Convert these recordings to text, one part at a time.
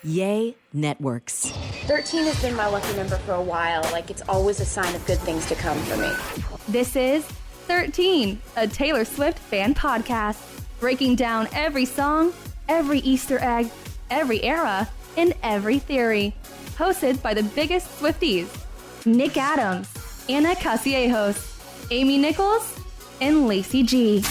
Yay Networks. 13 has been my lucky number for a while. Like, it's always a sign of good things to come for me. This is 13, a Taylor Swift fan podcast, breaking down every song, every Easter egg, every era, and every theory. Hosted by the biggest Swifties, Nick Adams, Anna Casillejos, Amy Nichols, and Lacey G.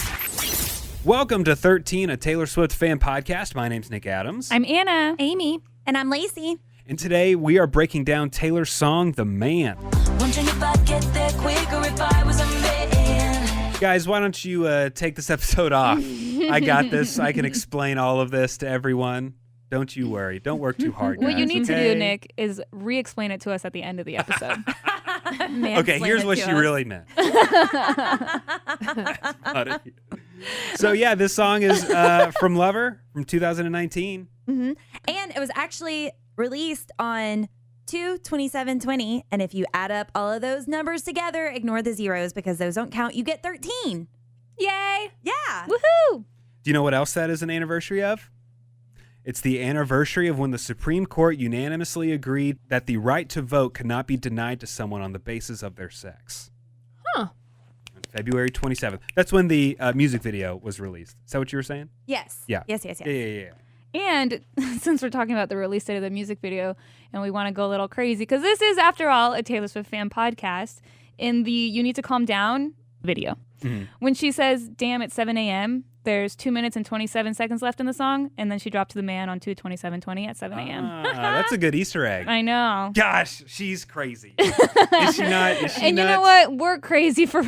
Welcome to 13, a Taylor Swift fan podcast. My name's Nick Adams. I'm Anna. Amy. And I'm Lacey. And today we are breaking down Taylor's song, The Man. Wondering if I'd get there quicker if I was a man. Guys, why don't you take this episode off? I got this. I can explain all of this to everyone. Don't you worry. Don't work too hard, guys. What you need to do, Nick, is re-explain it to us at the end of the episode. Okay, here's what she really meant. So yeah, this song is from Lover from 2019. Mm-hmm. And it was actually released on 2/27/20. And if you add up all of those numbers together, ignore the zeros because those don't count. You get 13. Yay! Yeah. Woohoo! Do you know what else that is an anniversary of? It's the anniversary of when the Supreme Court unanimously agreed that the right to vote cannot be denied to someone on the basis of their sex. Huh. On February 27th. That's when the music video was released. Is that what you were saying? Yes. Yeah. Yes. Yeah. And since we're talking about the release date of the music video and we want to go a little crazy, because this is, after all, a Taylor Swift fan podcast, in the You Need to Calm Down video, when she says, damn, it's 7 a.m., there's 2 minutes and 27 seconds left in the song, and then she dropped to the man on 2/27/20 at 7 a.m. That's a good Easter egg. I know. Gosh, she's crazy. Is she not? Is she and you nuts? know what? We're crazy for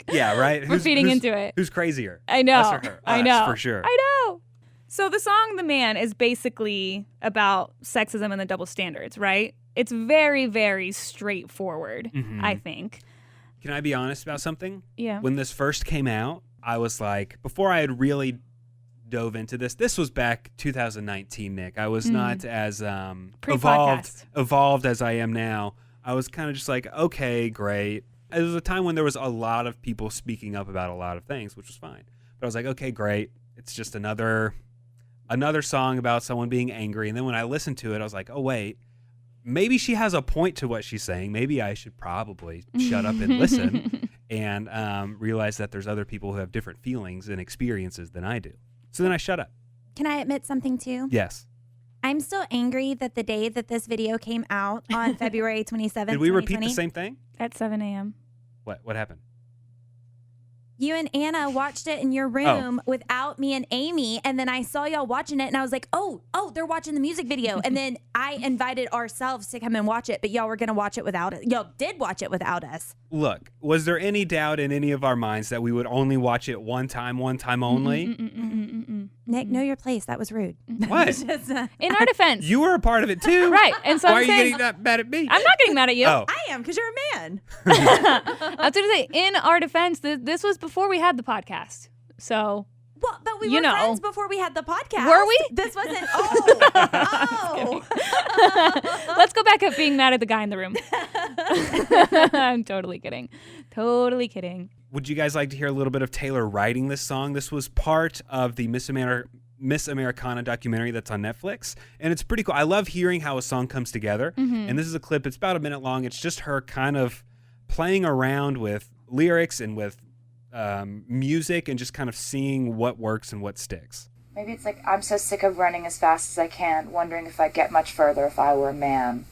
Yeah, right? for feeding into it. Who's crazier? I know. Us or her? I Us, know. for sure. I know. So the song The Man is basically about sexism and the double standards, right? It's very, very straightforward, I think. Can I be honest about something? Yeah. When this first came out, I was like, before I had really dove into this was back 2019, Nick. I was not as evolved as I am now. I was kind of just like, okay, great. It was a time when there was a lot of people speaking up about a lot of things, which was fine. But I was like, okay, great. It's just another song about someone being angry. And then when I listened to it, I was like, oh, wait, maybe she has a point to what she's saying. Maybe I should probably shut up and listen and realize that there's other people who have different feelings and experiences than I do. So then I shut up. Can I admit something too? Yes. I'm still angry that the day that this video came out on February 27th, Did we repeat 2020, the same thing? At 7 a.m. What happened? you and Anna watched it in your room without me and Amy, and then I saw y'all watching it, and I was like, oh, they're watching the music video. And then I invited ourselves to come and watch it, but y'all were going to watch it without us. Y'all did watch it without us. Look, was there any doubt in any of our minds that we would only watch it one time only? Nick, know your place. That was rude. What? In our defense. You were a part of it too. Right. And so Why I'm are you saying, getting that mad at me? I'm not getting mad at you. Oh. I am, because you're a man. I was going to say, in our defense, this was before we had the podcast. So. Well, but we were friends before we had the podcast. Were we? This wasn't. Let's go back up being mad at the guy in the room. I'm totally kidding. Totally kidding. Would you guys like to hear a little bit of Taylor writing this song? This was part of the Miss Americana documentary that's on Netflix, and it's pretty cool. I love hearing how a song comes together, and this is a clip. It's about a minute long. It's just her kind of playing around with lyrics and with music and just kind of seeing what works and what sticks. Maybe it's like, I'm so sick of running as fast as I can, wondering if I'd get much further if I were a man.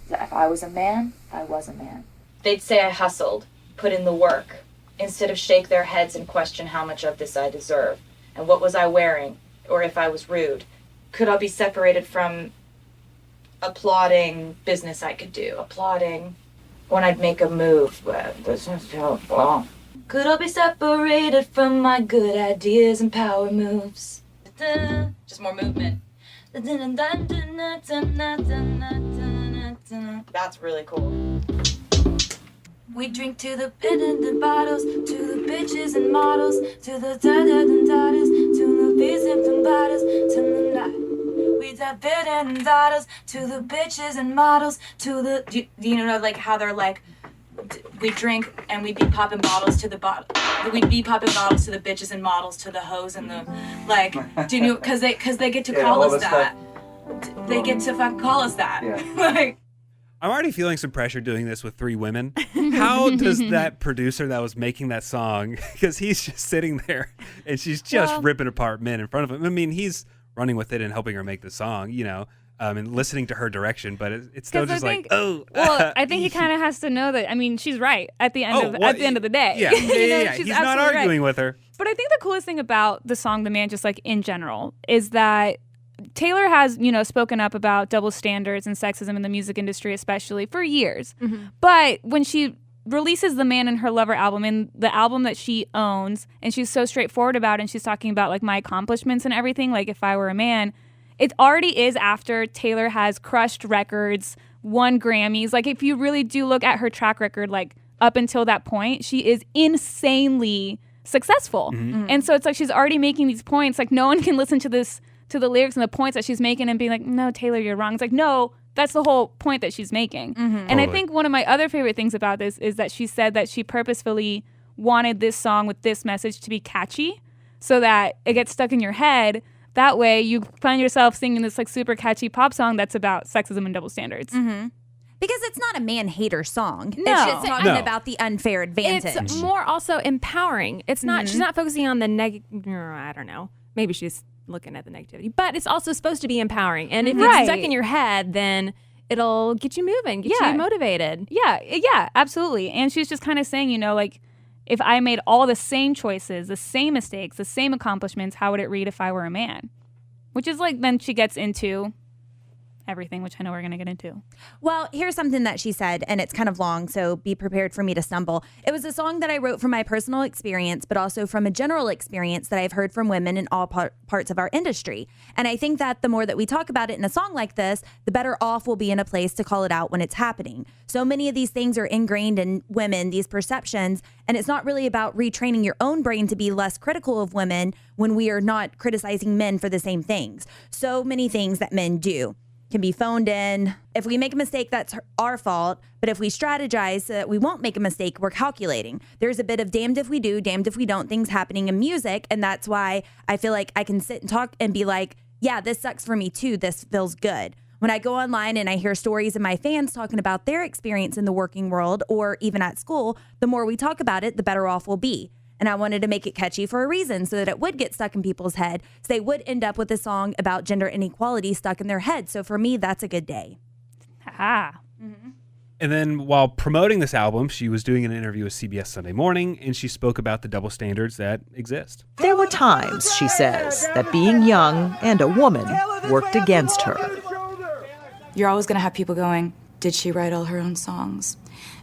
If I was a man, I was a man. They'd say I hustled, put in the work, instead of shake their heads and question how much of this I deserve, and what was I wearing, or if I was rude. Could I be separated from applauding business I could do, applauding when I'd make a move? Could I be separated from my good ideas and power moves? Just more movement. That's really cool. We drink to the pin and the bottles, to the bitches and models, to the da-da-da-da-das, to the bees and the bottles, to the night. We da pin and bottles, to the bitches and models, to the... Do you know, like, how they're like, we drink and we'd be popping bottles to the we'd be popping bottles to the bitches and models, to the hoes and the, like, do you know, because they get to call us that. they get to fucking call us that. Yeah. Like, I'm already feeling some pressure doing this with 3 women. How does that producer that was making that song, because he's just sitting there and she's just ripping apart men in front of him. I mean, he's running with it and helping her make the song, and listening to her direction, but it's still just Well, I think he kind of has to know that. I mean, she's right at the end of the day. Yeah, She's he's not arguing with her. But I think the coolest thing about the song "The Man," just like in general, is that Taylor has, spoken up about double standards and sexism in the music industry, especially for years. Mm-hmm. But when she releases the Man and Her Lover album, and the album that she owns, and she's so straightforward about it, and she's talking about like my accomplishments and everything, like if I were a man, it already is after Taylor has crushed records, won Grammys. Like if you really do look at her track record, like up until that point, she is insanely successful. Mm-hmm. And so it's like she's already making these points. Like no one can listen to the lyrics and the points that she's making and being like, no, Taylor, you're wrong. It's like, no, that's the whole point that she's making. Mm-hmm. And totally. I think one of my other favorite things about this is that she said that she purposefully wanted this song with this message to be catchy so that it gets stuck in your head. That way you find yourself singing this like super catchy pop song that's about sexism and double standards. Mm-hmm. Because it's not a man-hater song. No. It's just talking about the unfair advantage. It's more also empowering. It's not. She's not focusing on the negative. I don't know. Maybe she's looking at the negativity, but it's also supposed to be empowering. And if it's stuck in your head, then it'll get you moving, get you motivated. Yeah, absolutely. And she's just kind of saying, like, if I made all the same choices, the same mistakes, the same accomplishments, how would it read if I were a man? Which is like, then she gets into everything, which I know we're going to get into. Well, here's something that she said, and it's kind of long, so be prepared for me to stumble. It was a song that I wrote from my personal experience, but also from a general experience that I've heard from women in all parts of our industry. And I think that the more that we talk about it in a song like this, the better off we'll be in a place to call it out when it's happening. So many of these things are ingrained in women, these perceptions, and it's not really about retraining your own brain to be less critical of women when we are not criticizing men for the same things. So many things that men do can be phoned in. If we make a mistake, that's our fault. But if we strategize so that we won't make a mistake, we're calculating. There's a bit of damned if we do, damned if we don't things happening in music. And that's why I feel like I can sit and talk and be like, yeah, this sucks for me too. This feels good. When I go online and I hear stories of my fans talking about their experience in the working world or even at school, the more we talk about it, the better off we'll be. And I wanted to make it catchy for a reason so that it would get stuck in people's head. So they would end up with a song about gender inequality stuck in their head. So for me, that's a good day. Ha. Mm-hmm. And then while promoting this album, she was doing an interview with CBS Sunday Morning, and she spoke about the double standards that exist. There were times, she says, that being young and a woman worked against her. You're always going to have people going, did she write all her own songs?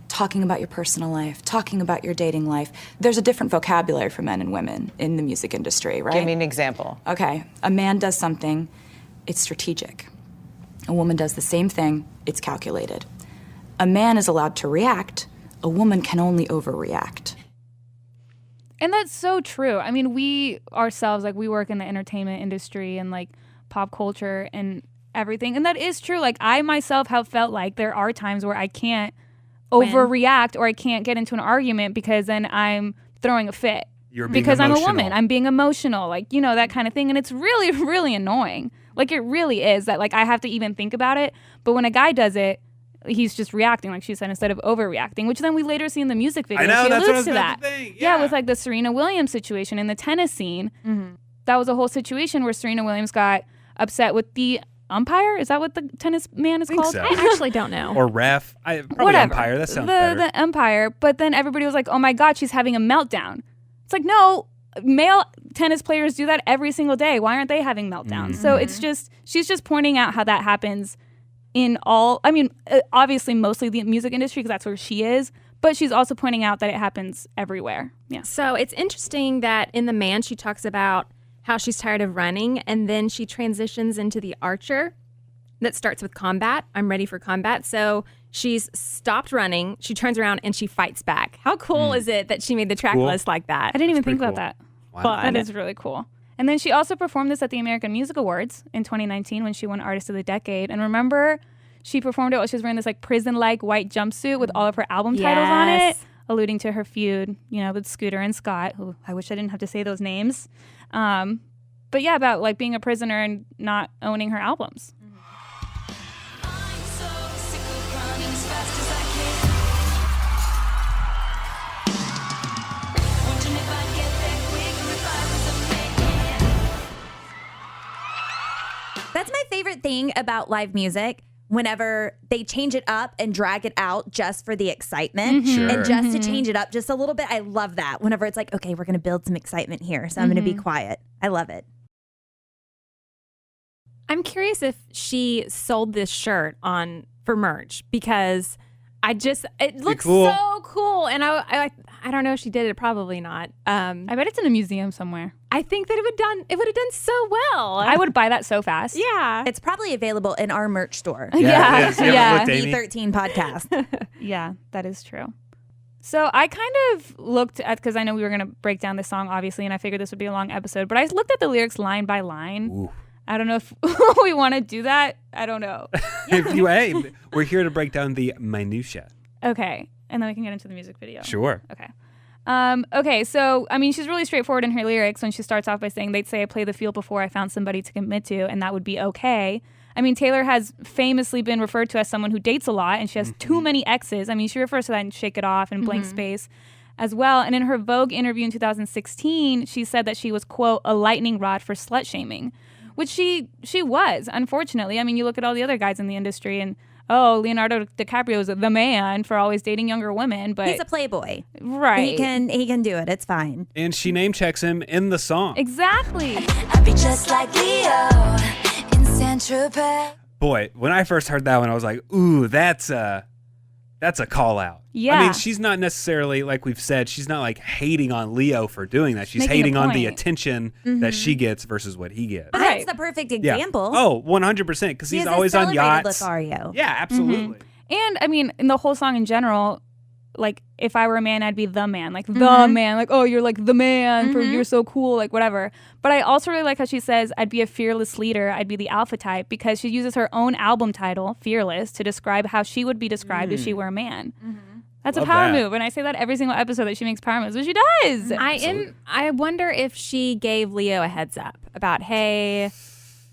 Talking about your personal life, talking about your dating life. There's a different vocabulary for men and women in the music industry, right? Give me an example. Okay, a man does something, it's strategic. A woman does the same thing, it's calculated. A man is allowed to react, a woman can only overreact. And that's so true. I mean, we ourselves, like, we work in the entertainment industry and, like, pop culture and everything. And that is true. Like, I myself have felt like there are times where I can't overreact or I can't get into an argument because then I'm throwing a fit. Because I'm a woman. I'm being emotional, like, that kind of thing. And it's really, really annoying. Like, it really is that, like, I have to even think about it. But when a guy does it, he's just reacting, like she said, instead of overreacting, which then we later see in the music video. I know, she that's alludes what I was to about that. to think. Yeah, with, like, the Serena Williams situation in the tennis scene. Mm-hmm. That was a whole situation where Serena Williams got upset with the umpire. Is that what the tennis man is called? So. I actually don't know. Or ref. Probably Whatever. umpire. That sounds better. The umpire. But then everybody was like, oh my God, she's having a meltdown. It's like, no, male tennis players do that every single day. Why aren't they having meltdowns? Mm-hmm. So it's just, she's just pointing out how that happens in all, I mean, obviously mostly the music industry because that's where she is. But she's also pointing out that it happens everywhere. Yeah. So it's interesting that in The Man, she talks about how she's tired of running, and then she transitions into the archer that starts with combat. I'm ready for combat. So she's stopped running, she turns around, and she fights back. How cool is it that she made the track list like that? I didn't even think about that. Wow. That is really cool. And then she also performed this at the American Music Awards in 2019 when she won Artist of the Decade. And remember, she performed it while she was wearing this like prison-like white jumpsuit with all of her album titles on it, alluding to her feud, with Scooter and Scott, who I wish I didn't have to say those names. But yeah, about like being a prisoner and not owning her albums. fast as I can. Wondering if I'd get there quicker if I was a man. That's my favorite thing about live music. Whenever they change it up and drag it out just for the excitement and just to change it up just a little bit. I love that. Whenever it's like, okay, we're going to build some excitement here. So I'm going to be quiet. I love it. I'm curious if she sold this shirt for merch because it looks so cool. And I don't know if she did it. Probably not. I bet it's in a museum somewhere. I think that it would have done so well. I would buy that so fast. Yeah. It's probably available in our merch store. Yeah. B13 podcast. Yeah, that is true. So I kind of looked at, because I know we were going to break down this song, obviously, and I figured this would be a long episode, but I looked at the lyrics line by line. Ooh. I don't know if we want to do that. I don't know. Hey, we're here to break down the minutia. Okay. And then we can get into the music video. Sure. Okay. Okay, so, I mean, she's really straightforward in her lyrics when she starts off by saying, they'd say I play the field before I found somebody to commit to, and that would be okay. I mean, Taylor has famously been referred to as someone who dates a lot, and she has too many exes. I mean, she refers to that in Shake It Off and Blank Space as well. And in her Vogue interview in 2016, she said that she was, quote, a lightning rod for slut-shaming, which she was, unfortunately. I mean, you look at all the other guys in the industry, and Leonardo DiCaprio is the man for always dating younger women, but he's a playboy. Right. He can do it. It's fine. And she name checks him in the song. Exactly. I'd be just like Leo in Saint-Tropez. Boy, when I first heard that one, I was like, ooh, that's a call out. Yeah. I mean, she's not necessarily, like we've said, she's not like hating on Leo for doing that. She's Making hating a on the point. attention that she gets versus what he gets. But that's the perfect example. Yeah. Oh, 100%. Because he's He has always a on celebrated yachts. look, are you? Yeah, absolutely. And, I mean, in the whole song in general, like, if I were a man, I'd be the man. Like, the man. Like, oh, you're like the man. You're so cool. Like, whatever. But I also really like how she says, I'd be a fearless leader. I'd be the alpha type. Because she uses her own album title, Fearless, to describe how she would be described if she were a man. That's Love a power that. move. And I say that every single episode that she makes power moves. But she does. I wonder if she gave Leo a heads up about, hey,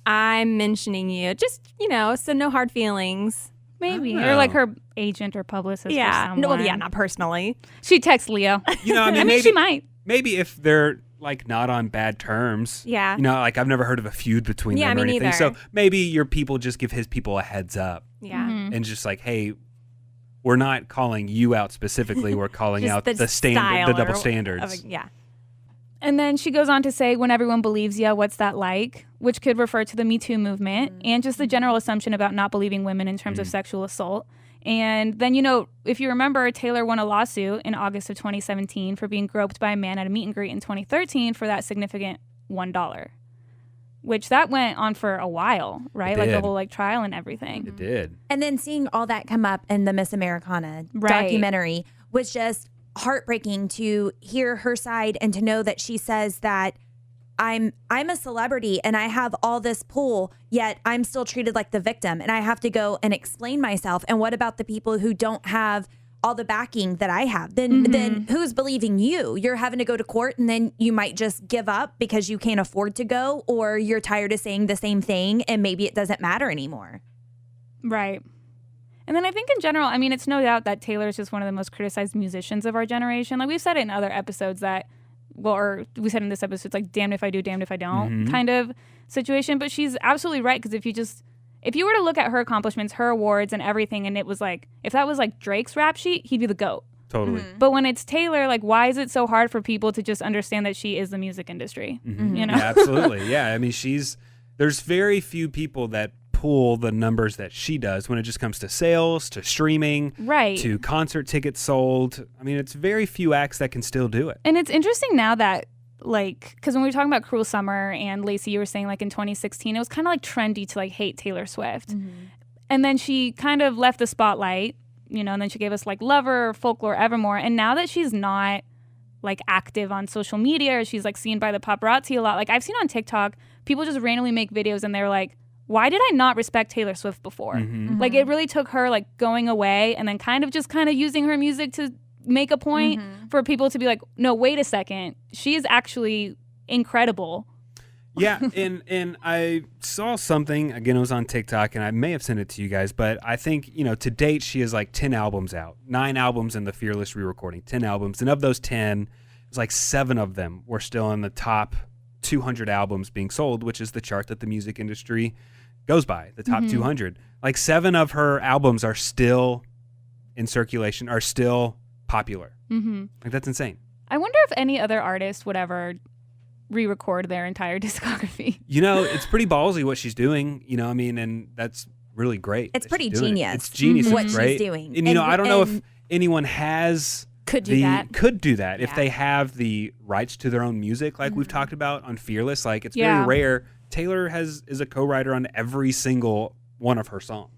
I'm mentioning you. Just, so no hard feelings. Maybe. Or like her agent or publicist or someone. Well, yeah, not personally. She texts Leo. I mean, maybe she might. Maybe if they're like not on bad terms. Yeah. Like I've never heard of a feud between them or me anything. neither. So maybe your people just give his people a heads up. Yeah. And just like, hey, we're not calling you out specifically. We're calling out the standard, the double standards. Yeah. And then she goes on to say, when everyone believes you, what's that like? Which could refer to the Me Too movement and just the general assumption about not believing women in terms of sexual assault. And then, if you remember, Taylor won a lawsuit in August of 2017 for being groped by a man at a meet and greet in 2013 for that significant $1, which that went on for a while, right? Like the whole trial and everything. It did. And then seeing all that come up in the Miss Americana documentary was just heartbreaking to hear her side and to know that she says that I'm a celebrity and I have all this pull, yet I'm still treated like the victim and I have to go and explain myself. And what about the people who don't have all the backing that I have? Then who's believing you? You're having to go to court and then you might just give up because you can't afford to go, or you're tired of saying the same thing and maybe it doesn't matter anymore. Right. And then I think in general, I mean, it's no doubt that Taylor is just one of the most criticized musicians of our generation. Like we've said it in other episodes that, or we said in this episode, it's like damned if I do, damned if I don't kind of situation. But she's absolutely right, because if you were to look at her accomplishments, her awards and everything, and it was like, if that was like Drake's rap sheet, he'd be the GOAT. Totally. But when it's Taylor, like, why is it so hard for people to just understand that she is the music industry? Yeah, absolutely. Yeah. I mean, there's very few people that pull the numbers that she does when it just comes to sales, to streaming, to concert tickets sold. I mean, it's very few acts that can still do it. And it's interesting now that, like, because when we were talking about Cruel Summer and Lacey, you were saying like in 2016, it was kind of like trendy to like hate Taylor Swift. And then she kind of left the spotlight, and then she gave us like Lover, Folklore, Evermore. And now that she's not like active on social media, or she's like seen by the paparazzi a lot, like I've seen on TikTok, people just randomly make videos and they're like, why did I not respect Taylor Swift before? Like it really took her like going away and then kind of using her music to make a point for people to be like, no, wait a second. She is actually incredible. Yeah, and I saw something, again, it was on TikTok, and I may have sent it to you guys, but I think, to date, she has like 10 albums out, 9 albums in the Fearless re-recording, 10 albums, and of those 10, it's like 7 of them were still in the top 200 albums being sold, which is the chart that the music industry goes by, the top 200. Like 7 of her albums are still in circulation, are still popular. Like, that's insane. I wonder if any other artist would ever re-record their entire discography. It's pretty ballsy what she's doing, and that's really great. It's pretty genius. It's genius. What It's great. she's doing. And, I don't know if anyone could do that if they have the rights to their own music, like we've talked about on Fearless. Like, it's very rare. Taylor is a co-writer on every single one of her songs,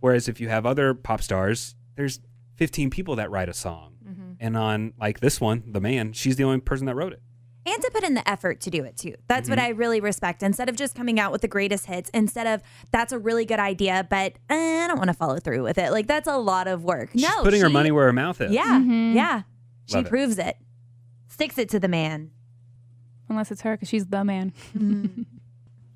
whereas if you have other pop stars, there's 15 people that write a song. And on like this one, The Man, she's the only person that wrote it. And to put in the effort to do it too. That's what I really respect. Instead of just coming out with the greatest hits, instead of that's a really good idea, but I don't want to follow through with it. Like, that's a lot of work. She's putting her money where her mouth is. Yeah. Yeah. She Love it. proves it. Sticks it to the man. Unless it's her, because she's the man.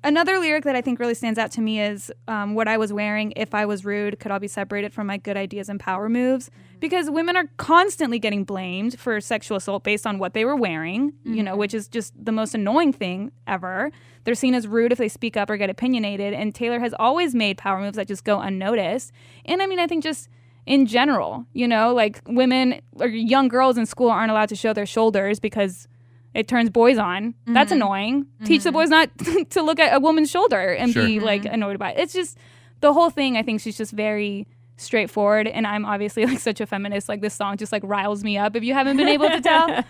Another lyric that I think really stands out to me is what I was wearing, if I was rude, could all be separated from my good ideas and power moves. Because women are constantly getting blamed for sexual assault based on what they were wearing, which is just the most annoying thing ever. They're seen as rude if they speak up or get opinionated. And Taylor has always made power moves that just go unnoticed. And I mean, I think just in general, like women or young girls in school aren't allowed to show their shoulders because it turns boys on. That's annoying. Teach the boys not to look at a woman's shoulder and be like annoyed by it. It's just the whole thing. I think she's just very straightforward, and I'm obviously like such a feminist. Like, this song just like riles me up if you haven't been able to tell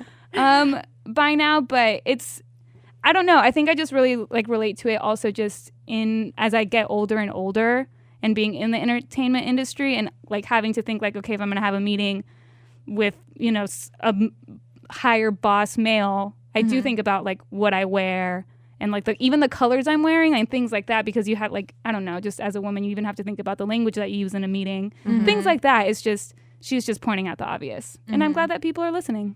by now. But I don't know. I think I just really like relate to it also just as I get older and older and being in the entertainment industry and like having to think like, okay, if I'm going to have a meeting with, a higher boss male, I do think about like what I wear and like even the colors I'm wearing and things like that, because you have like, I don't know, just as a woman, you even have to think about the language that you use in a meeting. Things like that. It's just, she's just pointing out the obvious. And I'm glad that people are listening.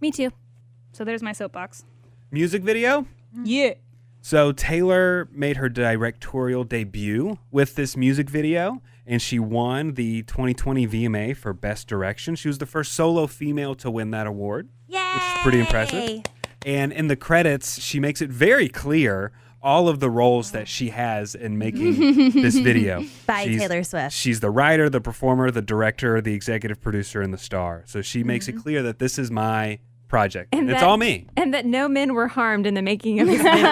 Me too. So there's my soapbox. Music video? Yeah. So Taylor made her directorial debut with this music video, and she won the 2020 VMA for Best Direction. She was the first solo female to win that award, which is pretty impressive. And in the credits, she makes it very clear all of the roles that she has in making this video. Taylor Swift. She's the writer, the performer, the director, the executive producer, and the star. So she makes it clear that this is my project. And it's all me. And that no men were harmed in the making of this video.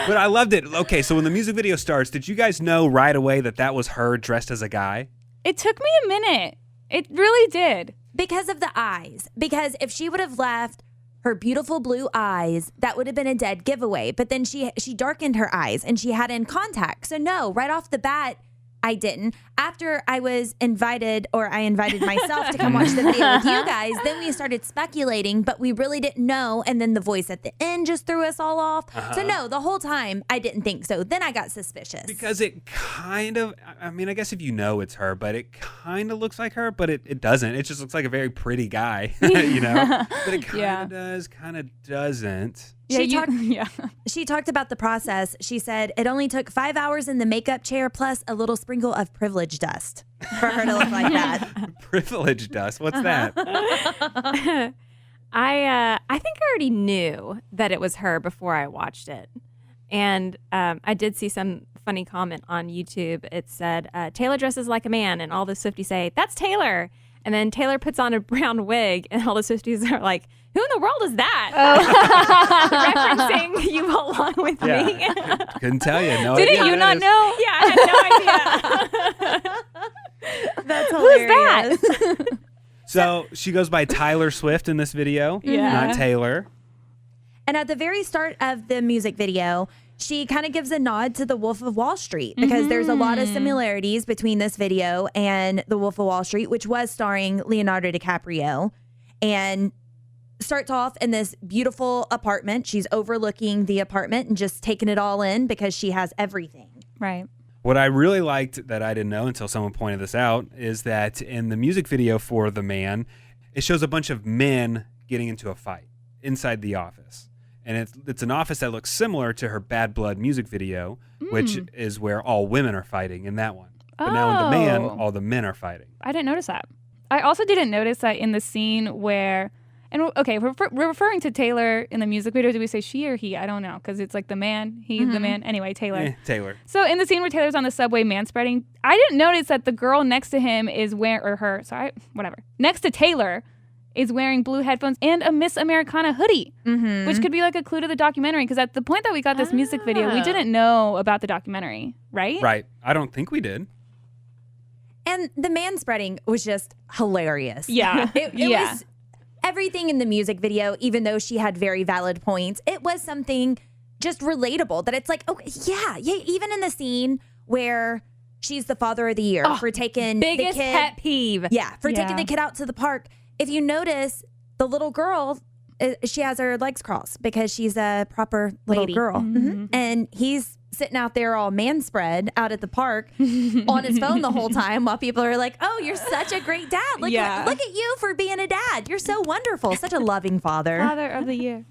But I loved it. Okay, so when the music video starts, did you guys know right away that was her dressed as a guy? It took me a minute. It really did. Because of the eyes. Because if she would have left her beautiful blue eyes, that would have been a dead giveaway. But then she darkened her eyes and she had in contact. So no, right off the bat, I didn't. After I was invited, or I invited myself to come watch the video with you guys, then we started speculating, but we really didn't know. And then the voice at the end just threw us all off. So no, the whole time I didn't think so. Then I got suspicious. Because it kind of, I mean, I guess if you know it's her, but it kind of looks like her, but it doesn't. It just looks like a very pretty guy, But it kind of does, kind of doesn't. She talked about the process. She said it only took 5 hours in the makeup chair plus a little sprinkle of privilege dust for her to look like that. Privilege dust? What's that? I think I already knew that it was her before I watched it. And I did see some funny comment on YouTube. It said, Taylor dresses like a man, and all the Swifties say, that's Taylor. And then Taylor puts on a brown wig, and all the Swifties are like, who in the world is that? Referencing You Belong With Me. Couldn't tell you. No Didn't idea you not know? Yeah, I had no idea. That's hilarious. Who's that? So she goes by Tyler Swift in this video, not Taylor. And at the very start of the music video, she kind of gives a nod to The Wolf of Wall Street, because there's a lot of similarities between this video and The Wolf of Wall Street, which was starring Leonardo DiCaprio, and starts off in this beautiful apartment. She's overlooking the apartment and just taking it all in because she has everything. Right. What I really liked that I didn't know until someone pointed this out is that in the music video for The Man, it shows a bunch of men getting into a fight. inside the office. And it's an office that looks similar to her Bad Blood music video, which is where all women are fighting in that one. But now in The Man, all the men are fighting. I didn't notice that. I also didn't notice that in the scene where, and okay, we're referring to Taylor in the music video. Do we say she or he? I don't know, because it's like the man, he, the man. Anyway, Taylor. Taylor. So in the scene where Taylor's on the subway manspreading, I didn't notice that the girl next to him is next to Taylor is wearing blue headphones and a Miss Americana hoodie, which could be like a clue to the documentary. Because at the point that we got this music video, we didn't know about the documentary, right? Right. I don't think we did. And the manspreading was just hilarious. Yeah. It was everything in the music video, even though she had very valid points. It was something just relatable that it's like, okay, yeah. Even in the scene where she's the father of the year for taking biggest the kid, pet peeve. Yeah, for taking the kid out to the park. If you notice, the little girl, she has her legs crossed because she's a proper little Lady. girl. And he's sitting out there all man spread out at the park on his phone the whole time while people are like, oh, you're such a great dad. Look at you for being a dad. You're so wonderful. Such a loving father. Father of the year.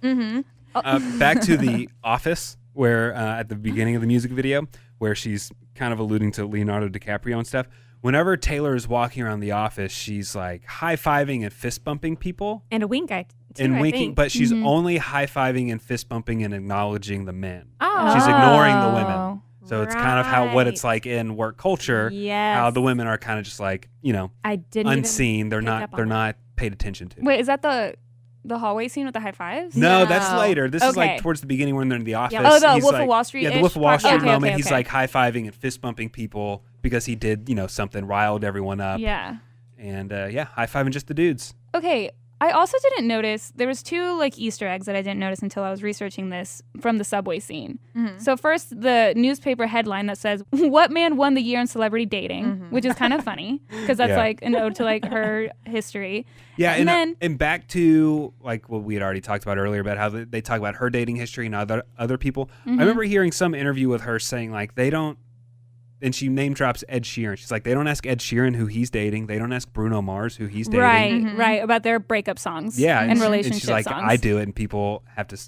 Back to the office, where at the beginning of the music video, where she's kind of alluding to Leonardo DiCaprio and stuff. Whenever Taylor is walking around the office, she's like high-fiving and fist-bumping people. And a wink, I winking, think. but she's only high-fiving and fist-bumping and acknowledging the men. Oh. She's ignoring the women. So it's kind of what it's Right. like in work culture. Yes. How the women are kind of just like, I didn't even unseen. They're pick not. up on They're that. not paid attention to. Wait, is that the hallway scene with the high fives? No, that's later. This is Okay. like towards the beginning when they're in the office. Yeah. Oh, the He's Wolf of like- Wall Street. Yeah, the Wolf of Wall Street Okay, moment. okay, He's okay. like high-fiving and fist-bumping people because he did, something, riled everyone up. Yeah. And high-fiving just the dudes. Okay. I also didn't notice, there was two like Easter eggs that I didn't notice until I was researching this from the subway scene. So first, the newspaper headline that says, "What man won the year in celebrity dating?" which is kind of funny because that's like an ode to like her history. Yeah, and then and back to like what we had already talked about earlier about how they talk about her dating history and other people. I remember hearing some interview with her saying like they don't, and she name drops Ed Sheeran. She's like, they don't ask Ed Sheeran who he's dating. They don't ask Bruno Mars who he's dating. Right, about their breakup songs. Yeah, and relationship and she's like, songs. I do it, and people have to,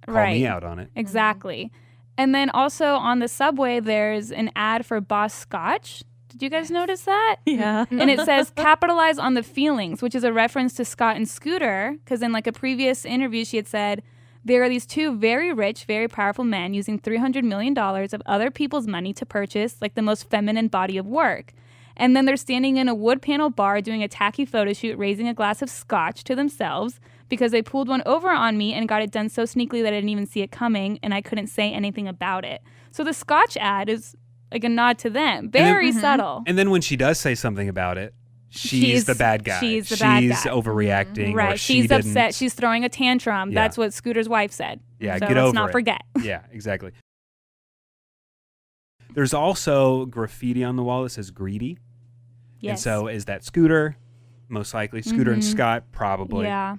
call me out on it. Exactly. And then also on the subway, there's an ad for Boss Scotch. Did you guys notice that? Yeah. And it says capitalize on the feelings, which is a reference to Scott and Scooter, because in like a previous interview, she had said, there are these two very rich, very powerful men using $300 million of other people's money to purchase like the most feminine body of work. And then they're standing in a wood panel bar doing a tacky photo shoot, raising a glass of scotch to themselves because they pulled one over on me and got it done so sneakily that I didn't even see it coming and I couldn't say anything about it. So the scotch ad is like a nod to them. Very subtle. And then when she does say something about it, she's the bad guy. She's the bad guy. She's overreacting. Right. Or she She's didn't. upset. She's throwing a tantrum. Yeah. That's what Scooter's wife said. Yeah, so get let's over not it. forget. Yeah, exactly. There's also graffiti on the wall that says greedy. Yes. And so is that Scooter? Most likely. Scooter and Scott, probably. Yeah.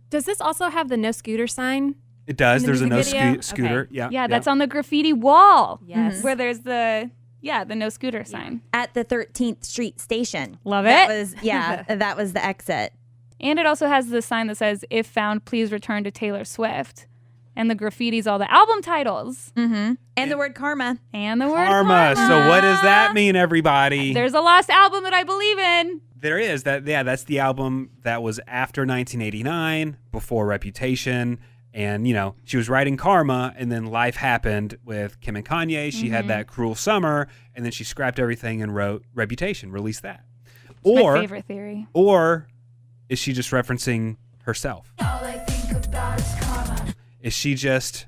Does this also have the no scooter sign? It does. In the There's a no music video? scooter. Okay. Yeah. Yeah, that's on the graffiti wall. Yes. Where there's the no scooter sign. At the 13th Street station. Love That it. was, that was the exit. And it also has the sign that says, if found, please return to Taylor Swift. And the graffiti's all the album titles. And the word karma. And the word Karma. karma. So what does that mean, everybody? There's a lost album that I believe in. There is. That's the album that was after 1989, before Reputation. And, she was writing Karma, and then life happened with Kim and Kanye. She had that Cruel Summer, and then she scrapped everything and wrote Reputation, released that. It's my favorite theory. Or is she just referencing herself? All I think about is karma. Is she just,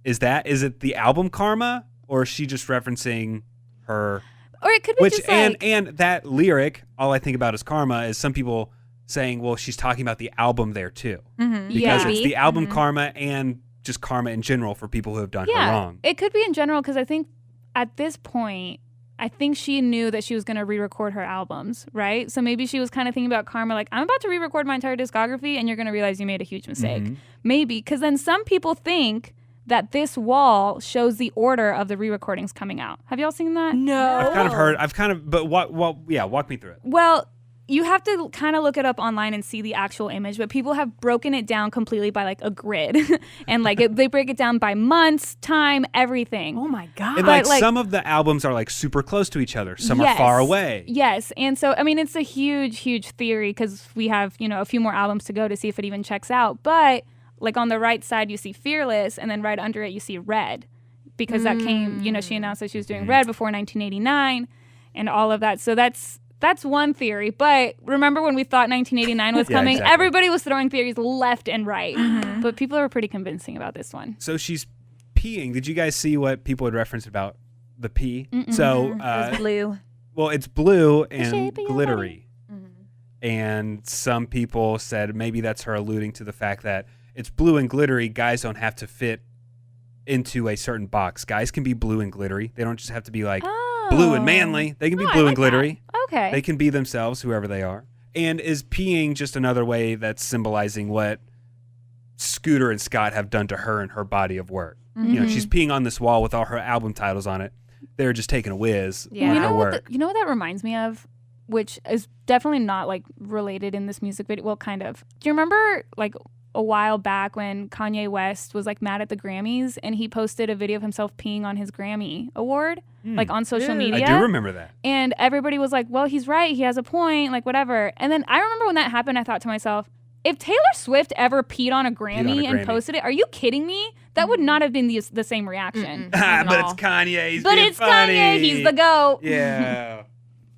is it the album Karma, or is she just referencing her? Or it could be just like, and that lyric, all I think about is karma, is some people saying, well, she's talking about the album there too. Because it's the album Karma and just karma in general for people who have done her wrong. It could be in general because I think at this point, I think she knew that she was going to re-record her albums, right? So maybe she was kind of thinking about karma, like, I'm about to re-record my entire discography and you're going to realize you made a huge mistake. Maybe, because then some people think that this wall shows the order of the re-recordings coming out. Have y'all seen that? No. But walk me through it. Well, you have to kind of look it up online and see the actual image, but people have broken it down completely by like a grid. And like they break it down by months, time, everything. Oh my God. And like some of the albums are like super close to each other. Some are far away. Yes. And so, I mean, it's a huge, huge theory because we have, a few more albums to go to see if it even checks out. But like on the right side, you see Fearless, and then right under it, you see Red. Because that came, she announced that she was doing Red before 1989 and all of that. So that's one theory. But remember when we thought 1989 was coming? Exactly. Everybody was throwing theories left and right. But people were pretty convincing about this one. So she's peeing. Did you guys see what people had referenced about the pee? So It's blue. Well, it's blue and glittery. And some people said maybe that's her alluding to the fact that it's blue and glittery. Guys don't have to fit into a certain box. Guys can be blue and glittery. They don't just have to be like blue and manly. They can be blue and glittery. That. Okay. They can be themselves, whoever they are. And is peeing just another way that's symbolizing what Scooter and Scott have done to her and her body of work? She's peeing on this wall with all her album titles on it. They're just taking a whiz on her work. You know what that reminds me of? Which is definitely not like related in this music video. Well, kind of. Do you remember like a while back when Kanye West was like mad at the Grammys and he posted a video of himself peeing on his Grammy award like on social media? I do remember that. And everybody was like, well, he's right. He has a point, like whatever. And then I remember when that happened, I thought to myself, if Taylor Swift ever peed on a Grammy and posted it, are you kidding me? That would not have been the same reaction. But it's Kanye. He's but being it's funny. Kanye. He's the GOAT. Yeah.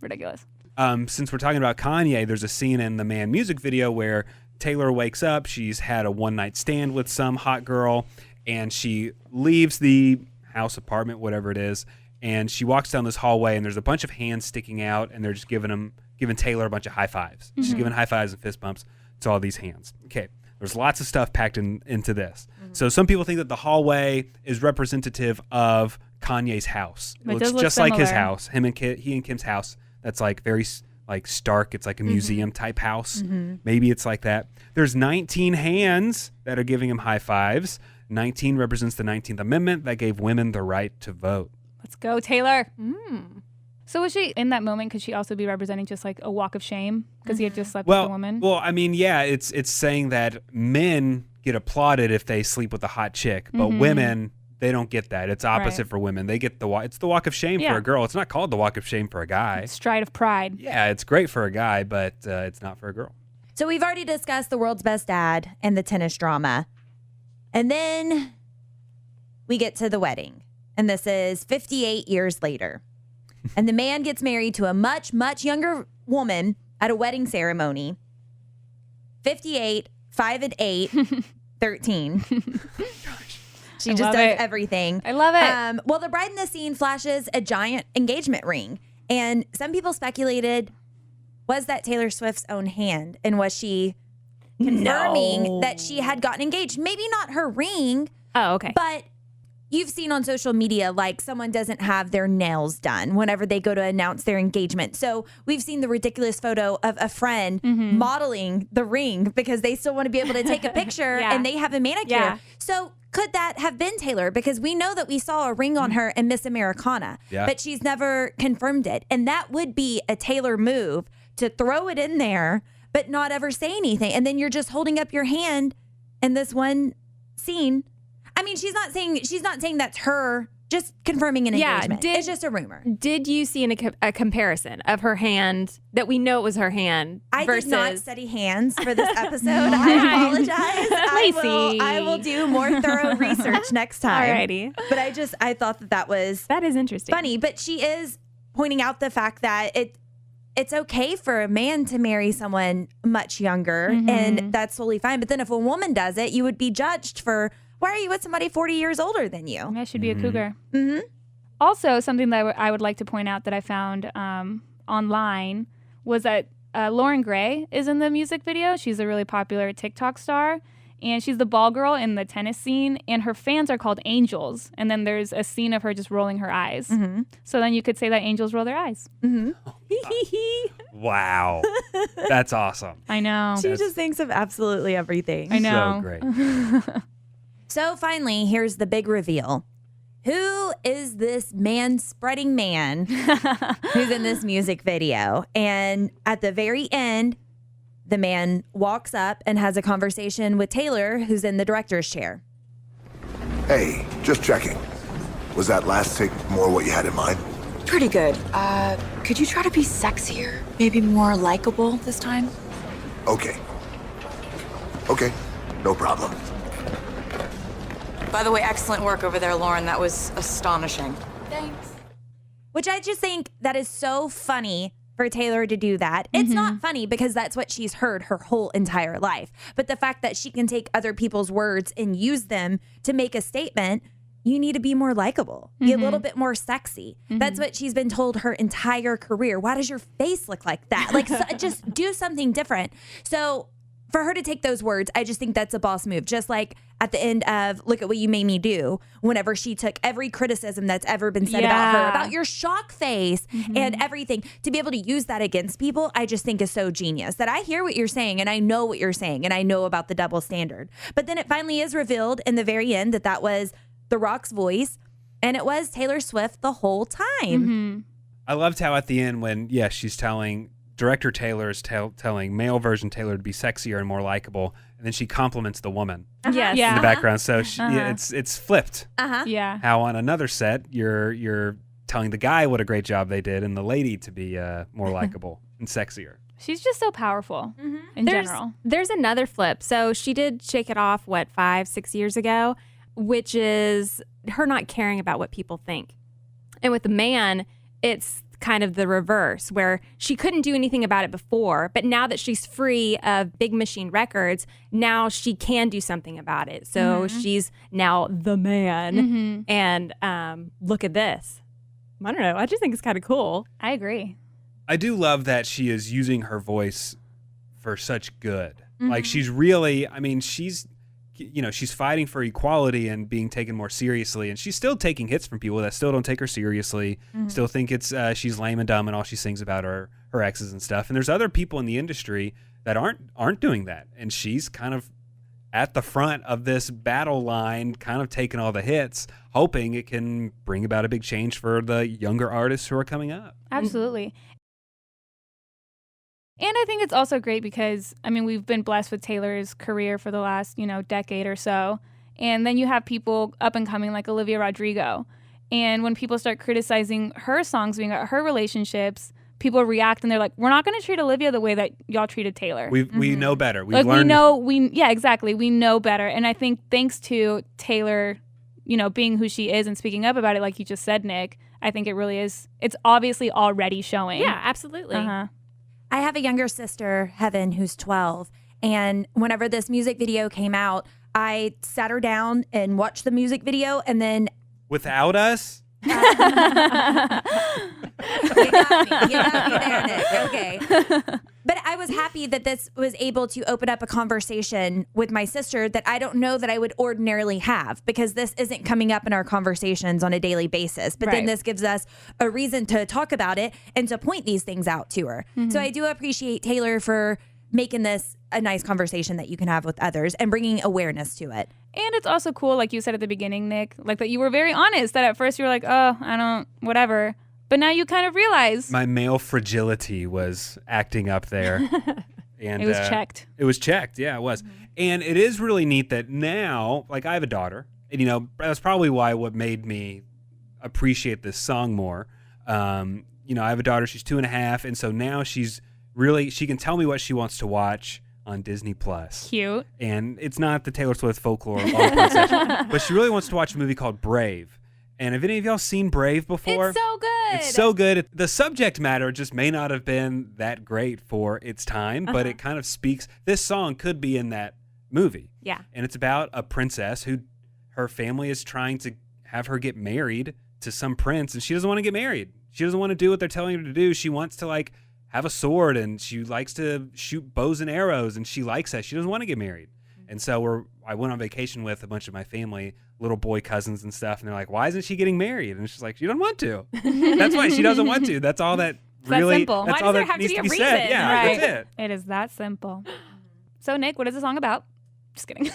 Ridiculous. Since we're talking about Kanye, there's a scene in the Man music video where Taylor wakes up. She's had a one-night stand with some hot girl, and she leaves the house, apartment, whatever it is, and she walks down this hallway, and there's a bunch of hands sticking out, and they're just giving Taylor a bunch of high fives. She's giving high fives and fist bumps to all these hands. Okay, there's lots of stuff packed into this. So some people think that the hallway is representative of Kanye's house. It looks just like his house. He and Kim's house. That's like very like stark. It's like a museum type house. Maybe it's like that. There's 19 hands that are giving him high fives. 19 represents the 19th Amendment that gave women the right to vote. Let's go, Taylor. So was she in that moment? Could she also be representing just like a walk of shame because he had just slept with a woman? Well, I mean, yeah, it's saying that men get applauded if they sleep with a hot chick, but women, they don't get that. It's opposite for women. They get it's the walk of shame for a girl. It's not called the walk of shame for a guy. Stride of pride. Yeah, it's great for a guy, but it's not for a girl. So we've already discussed the world's best dad and the tennis drama. And then we get to the wedding. And this is 58 years later. And the man gets married to a much, much younger woman at a wedding ceremony. 58, 5 and 8, 13. She just does everything. I love it. Well, the bride in the scene flashes a giant engagement ring. And some people speculated, was that Taylor Swift's own hand? And was she confirming that she had gotten engaged? Maybe not her ring. Oh, okay. But you've seen on social media, like someone doesn't have their nails done whenever they go to announce their engagement. So we've seen the ridiculous photo of a friend modeling the ring because they still want to be able to take a picture and they have a manicure. Yeah. So could that have been Taylor? Because we know that we saw a ring on her in Miss Americana, but she's never confirmed it. And that would be a Taylor move to throw it in there, but not ever say anything. And then you're just holding up your hand in this one scene. I mean, she's not saying that's her, just confirming an engagement. It's just a rumor. Did you see a comparison of her hand that we know it was her hand versus... did not study hands for this episode. I apologize. Lacey. I will do more thorough research next time. Alrighty. But I thought that was that is interesting. Funny, but she is pointing out the fact that it's okay for a man to marry someone much younger, and that's totally fine. But then if a woman does it, you would be judged for, why are you with somebody 40 years older than you? That should be a cougar. Also, something that I would like to point out that I found online was that Lauren Gray is in the music video. She's a really popular TikTok star, and she's the ball girl in the tennis scene, and her fans are called angels. And then there's a scene of her just rolling her eyes. So then you could say that angels roll their eyes. Wow. That's awesome. I know. She just thinks of absolutely everything. I know. So great. So finally, here's the big reveal. who is this man-spreading man who's in this music video? And at the very end, the man walks up and has a conversation with Taylor, who's in the director's chair. Hey, just checking. Was that last take more what you had in mind? Pretty good. Could you try to be sexier? Maybe more likable this time? Okay. Okay, no problem. By the way, excellent work over there, Lauren. That was astonishing. Thanks. Which I just think that is so funny for Taylor to do that. It's not funny because that's what she's heard her whole entire life. But the fact that she can take other people's words and use them to make a statement, you need to be more likable, be a little bit more sexy. That's what she's been told her entire career. Why does your face look like that? Like, just do something different. So for her to take those words, I just think that's a boss move. Just like at the end of Look at What You Made Me Do, whenever she took every criticism that's ever been said about her, about your shock face and everything, to be able to use that against people, I just think is so genius. That I hear what you're saying and I know what you're saying and I know about the double standard. But then it finally is revealed in the very end that that was The Rock's voice and it was Taylor Swift the whole time. I loved how at the end when, she's telling director Taylor is telling male version Taylor to be sexier and more likable, and then she compliments the woman in the background. So it's flipped. Yeah. How on another set you're telling the guy what a great job they did, and the lady to be more likable and sexier. She's just so powerful in general. There's another flip. So she did Shake It Off, 5-6 years ago, which is her not caring about what people think. And with the man, it's kind of the reverse, where she couldn't do anything about it before, but now that she's free of Big Machine Records, now she can do something about it. So she's now the man. And look at this. I don't know. I just think it's kind of cool. I agree. I do love that she is using her voice for such good. Like she's really, she's fighting for equality and being taken more seriously, and she's still taking hits from people that still don't take her seriously, still think it's she's lame and dumb and all she sings about are her exes and stuff. And there's other people in the industry that aren't doing that, and she's kind of at the front of this battle line, kind of taking all the hits, hoping it can bring about a big change for the younger artists who are coming up. Absolutely. And I think it's also great because, we've been blessed with Taylor's career for the last, decade or so. And then you have people up and coming like Olivia Rodrigo. And when people start criticizing her songs, being about her relationships, people react and they're like, we're not going to treat Olivia the way that y'all treated Taylor. We know better. We've learned. Exactly. We know better. And I think thanks to Taylor, being who she is and speaking up about it, like you just said, Nick, I think it really is. It's obviously already showing. Yeah, absolutely. I have a younger sister, Heaven, who's 12. And whenever this music video came out, I sat her down and watched the music video and then... Without us? You got me there, Nick. Okay. But I was happy that this was able to open up a conversation with my sister that I don't know that I would ordinarily have, because this isn't coming up in our conversations on a daily basis. But then this gives us a reason to talk about it and to point these things out to her. So I do appreciate Taylor for making this a nice conversation that you can have with others and bringing awareness to it. And it's also cool, like you said at the beginning, Nick, like that you were very honest, that at first you were like, oh, I don't, whatever. But now you kind of realize. My male fragility was acting up there. And it was checked. It was checked. Yeah, it was. And it is really neat that now, like I have a daughter, and that's probably what made me appreciate this song more. I have a daughter, she's 2.5. And so now she can tell me what she wants to watch on Disney Plus. Cute. And it's not the Taylor Swift folklore all section, but she really wants to watch a movie called Brave. And have any of y'all seen Brave before? It's so good. It's so good. The subject matter just may not have been that great for its time, but it kind of speaks. This song could be in that movie. Yeah. And it's about a princess who her family is trying to have her get married to some prince, and she doesn't want to get married. She doesn't want to do what they're telling her to do. She wants to have a sword, and she likes to shoot bows and arrows, and she likes that. She doesn't want to get married. And so I went on vacation with a bunch of my family, little boy cousins and stuff, and they're like, why isn't she getting married? And she's like, she doesn't want to. That's why she doesn't want to. That's all that really, simple. Why that's does all there that have to needs be to a be reason? said. Yeah, Right. that's it. It is that simple. So, Nick, what is the song about? Just kidding.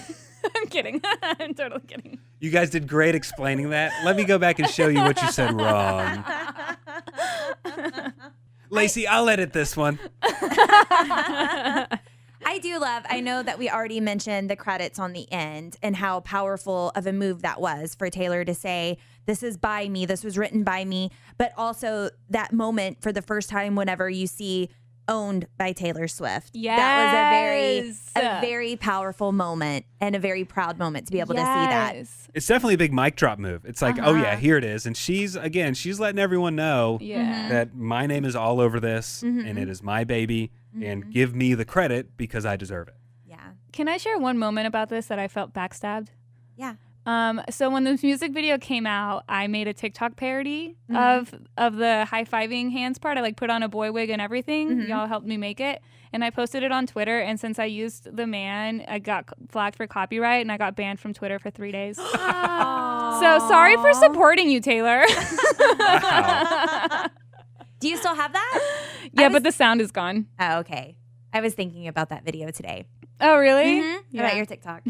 I'm kidding. I'm totally kidding. You guys did great explaining that. Let me go back and show you what you said wrong. Lacey, I'll edit this one. I know that we already mentioned the credits on the end and how powerful of a move that was for Taylor to say, this is by me, this was written by me, but also that moment for the first time whenever you see Owned by Taylor Swift. Yes. That was a very powerful moment and a very proud moment to be able to see that. It's definitely a big mic drop move. It's like, oh yeah, here it is. And she's letting everyone know that my name is all over this and it is my baby and give me the credit because I deserve it. Yeah. Can I share one moment about this that I felt backstabbed? Yeah. So when this music video came out, I made a TikTok parody of the high-fiving hands part. I like put on a boy wig and everything. Y'all helped me make it. And I posted it on Twitter. And since I used the man, I got flagged for copyright and I got banned from Twitter for 3 days. So sorry for supporting you, Taylor. Do you still have that? Yeah, but the sound is gone. Oh, okay. I was thinking about that video today. Oh, really? About your TikTok.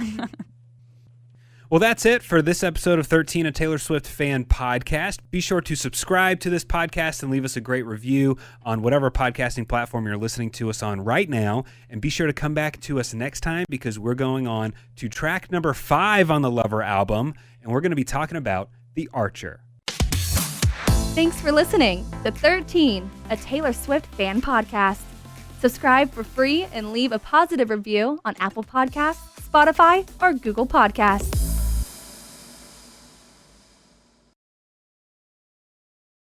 Well, that's it for this episode of 13, a Taylor Swift fan podcast. Be sure to subscribe to this podcast and leave us a great review on whatever podcasting platform you're listening to us on right now. And be sure to come back to us next time because we're going on to track number 5 on the Lover album, and we're going to be talking about The Archer. Thanks for listening to 13, a Taylor Swift fan podcast. Subscribe for free and leave a positive review on Apple Podcasts, Spotify, or Google Podcasts.